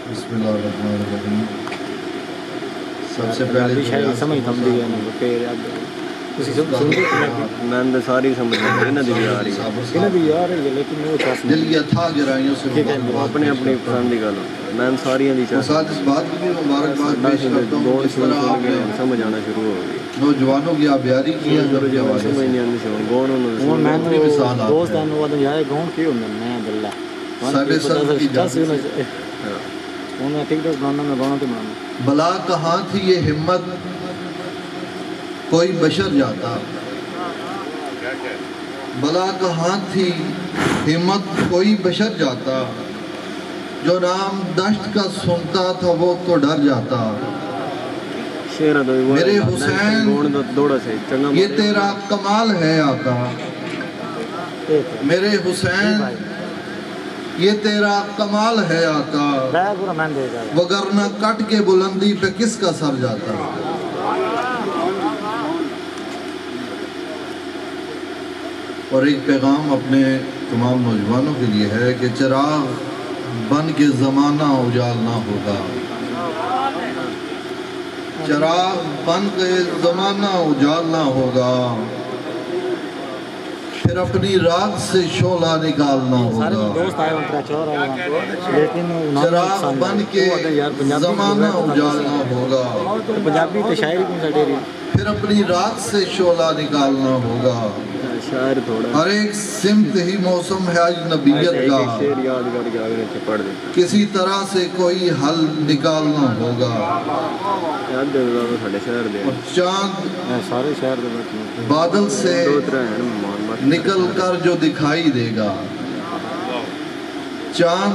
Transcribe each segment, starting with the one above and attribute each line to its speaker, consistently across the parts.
Speaker 1: बिस्मिल्लाहिर्रहमानिर्रहीम। सबसे पहले तो
Speaker 2: शायद समझता हूँ दिया ना फिर याद उसी सब सुन
Speaker 3: मैं तो सारी समझ इन्हों की भी आ रही है
Speaker 2: इन्हें भी यार है लेकिन वो चाह
Speaker 1: दिल की अथाह गहराइयों से
Speaker 3: वो अपनी अपनी पसंद की गल मैं सारिया की
Speaker 1: और साथ इस बात की भी मुबारकबाद पेश करता हूँ जिस तरह आपने
Speaker 3: समझ आना शुरू हो गई
Speaker 1: नौजवानों की आबियारी की है
Speaker 3: समझ नहीं आती सी गौन
Speaker 2: और मैं
Speaker 1: अपनी मिसाल आप
Speaker 2: दोस्त
Speaker 1: हैं।
Speaker 2: हैं वो यार गाँव की होंगे मैं बल्ला
Speaker 1: साढ़े सर की जान
Speaker 2: उन्हें टिकटॉक बनाना मैं गाना तो बनाना
Speaker 1: भला कहाँ थी ये हिम्मत कोई बशर जाता, भला कहाँ थी हिम्मत कोई बशर जाता, जो नाम दश्त का सुनता था वो तो डर जाता। मेरे हुसैन ये तेरा कमाल है आका, मेरे हुसैन ये तेरा कमाल है आका, वगरना कट के बुलंदी पे किसका सर जाता। और एक पैगाम अपने तमाम नौजवानों के लिए है कि चिराग बन के ज़माना उजालना होगा, चिराग बन के ज़माना उजालना होगा, फिर अपनी रात से शोला निकालना होगा। चिराग बन के ज़माना उजालना होगा,
Speaker 2: पंजाबी तो शायरी कौन सा डेरी
Speaker 1: फिर अपनी रात से शोला निकालना होगा।
Speaker 3: शायर थोड़ा
Speaker 1: हर एक सिमत ही मौसम है आज नबीयत का,
Speaker 3: शेर याद करके आगे पढ़ देते
Speaker 1: किसी तरह से कोई हल निकालना होगा।
Speaker 3: याद दे साढ़े शहर दे
Speaker 1: और चांद
Speaker 2: सारे शहर के बैठे
Speaker 1: बादल से
Speaker 3: दो तरह हैं मोहम्मद
Speaker 1: निकल कर जो दिखाई देगा, चांद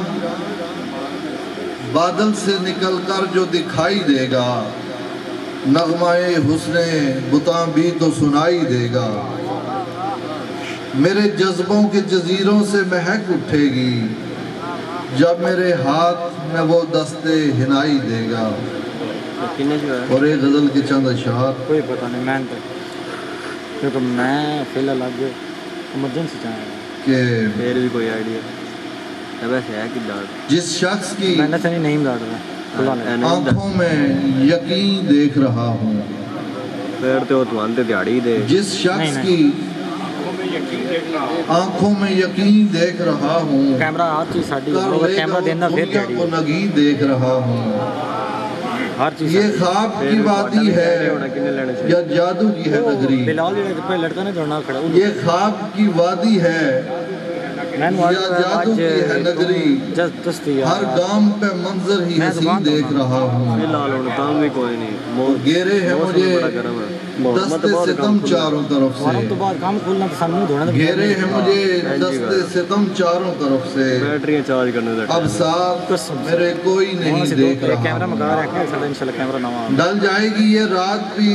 Speaker 1: बादल से निकल कर जो दिखाई देगा, नगमाए हुस्ने बुता भी तो सुनाई देगा। मेरे जज्बों के जजीरों से महक उठेगी, जब मेरे हाथ में वो दस्ते हिनाई देगा। और एक गज़ल के चंद अशआर
Speaker 2: कोई पता नहीं मैं तो क्योंकि मैं फिलहाल आगे इमरजेंसी चाहूँगा
Speaker 1: कि
Speaker 3: फिर भी कोई आइडिया वैसे है कि डांट
Speaker 1: जिस शख्स की
Speaker 2: मैंने तो नहीं डाल रहा
Speaker 1: आंखों में यकीन देख रहा हूँ,
Speaker 3: फिर तो तुआंते दिहाड़ी दे
Speaker 1: जिस शख्स की आंखों में यकीन देख रहा हूँ,
Speaker 2: कैमरा हर चीज़ साड़ी कैमरा देना फिर
Speaker 1: दुनिया को नगी देख रहा हूँ।
Speaker 2: हर चीज़
Speaker 1: ये ख्वाब की वादी है या जादू की है नगरी,
Speaker 2: बिलाल पे लड़का ने जोड़ना खड़ा
Speaker 1: ये ख्वाब की वादी है या जादू की है नगरी, हर गाम पे मंजर ही हसी देख रहा हूँ।
Speaker 3: फिलहाल ताम भी कोई नहीं
Speaker 1: घेरे है मुझे दस्ते सितम चारों तरफ से,
Speaker 2: काम खोलना तो सामने धोना
Speaker 1: घेरे है मुझे दस्ते सितम चारों तरफ से,
Speaker 3: बैटरियां चार्ज करने का
Speaker 1: अब साथ मेरे कोई नहीं देख रहा।
Speaker 2: कैमरा मंगा रहा है साला इंशाल्लाह कैमरा नवा
Speaker 1: डल जाएगी ये रात भी,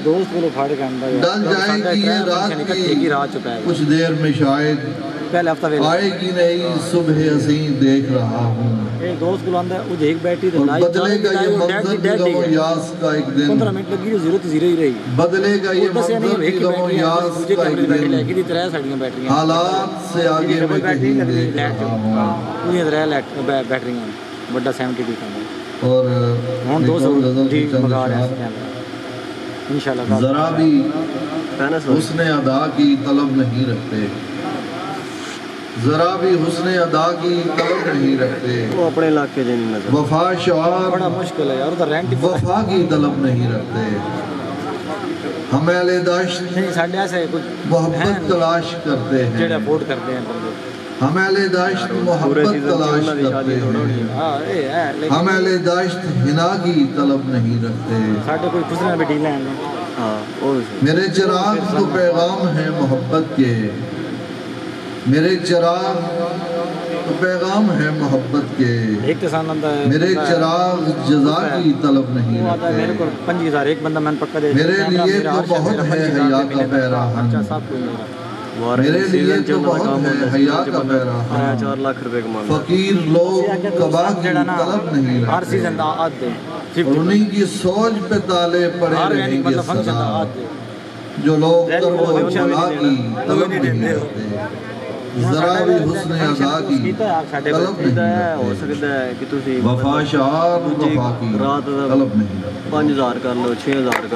Speaker 2: दोस्त को फाड़ के अंदर
Speaker 1: डल जाएगी ये रात भी,
Speaker 2: रात चुका है
Speaker 1: कुछ देर में शायद
Speaker 2: पहले हफ्ता
Speaker 1: आएगी नहीं सुबह हसी देख रहा हूँ।
Speaker 2: एक दोस्त को अंदर वो एक बैटरी
Speaker 1: और बदलेगा ये मंजर भी गमो यास का एक दिन,
Speaker 2: 15 मिनट लगी जो 0 ही रही
Speaker 1: बदलेगा ये मंजर भी गमो यास का एक दिन,
Speaker 2: लगी थी 3 साड़ियां बैटरियां
Speaker 1: हालात से आगे मैं कहीं देख रहा हूँ।
Speaker 2: पूरी 3 बैटरियां बड़ा 72 का
Speaker 1: और
Speaker 2: हम 200 जी
Speaker 1: चंद
Speaker 2: मंगा रहे
Speaker 1: अशआर,
Speaker 2: हैं इंशाल्लाह
Speaker 1: जरा भी हुस्न अदा की तलब नहीं रखते, जरा भी हुस्न अदा की तलब नहीं रखते,
Speaker 3: वो अपने इलाके से नहीं नजर
Speaker 1: वफा शार
Speaker 2: बड़ा मुश्किल है यार उधर रेंट
Speaker 1: वफा की तलब नहीं रखते, हम अहले दश्त
Speaker 2: नहीं साढ़े ऐसे कुछ
Speaker 1: मोहब्बत तलाश करते हैं,
Speaker 2: जेड़ा अफोर्ड करते हैं बंदे
Speaker 1: हम अहले दश्त मोहब्बत तलाश करते हैं,
Speaker 2: हां ए है
Speaker 1: हम अहले दश्त हिना की तलब नहीं रखते।
Speaker 2: साढ़े कोई खुसरे भी डील हैं
Speaker 3: हां और
Speaker 1: मेरे चिराग तो पैगाम है मोहब्बत के, मेरे चिराग तो पैगाम है मोहब्बत के,
Speaker 2: एक किसान अंदर
Speaker 1: मेरे चिराग जज़ा की तलब नहीं
Speaker 2: मेरे को
Speaker 1: रखते,
Speaker 2: 5000 एक बंदा मैंने पक्का दे
Speaker 1: मेरे लिए तो बहुत है हया का पैराहन,
Speaker 2: अच्छा सब कोई मेरा
Speaker 1: मेरे लिए तो बहुत है हया का पैराहन,
Speaker 3: 4 लाख रुपए कमाना
Speaker 1: फकीर लोग कबा की तलब नहीं
Speaker 2: हर
Speaker 1: रखते,
Speaker 2: सीजन दा आद दे
Speaker 1: और उन्हीं की सोच पे ताले पड़े
Speaker 2: हर यानी
Speaker 1: रहेंगे
Speaker 2: मतलब फंक्शन दा
Speaker 1: सदा,
Speaker 2: आद दे
Speaker 1: जो लोग कर्म और बला की तलब नहीं रखते। ذرا بھی حسن ادا کی
Speaker 2: ਸਾਡੇ
Speaker 1: طلب نہیں
Speaker 3: ਇਹਦਾ
Speaker 1: کرتے
Speaker 3: ਹੋ ਸਕਦਾ ਹੈ کہ ਤੁਸੀਂ
Speaker 1: وفا شعار
Speaker 3: ਦੂਜੀ
Speaker 1: وفا کی
Speaker 3: ਰਾਤ ਦਾ
Speaker 1: طلب نہیں کرتے
Speaker 3: 5000 ਕਰ ਲਓ 6000 ਕਰ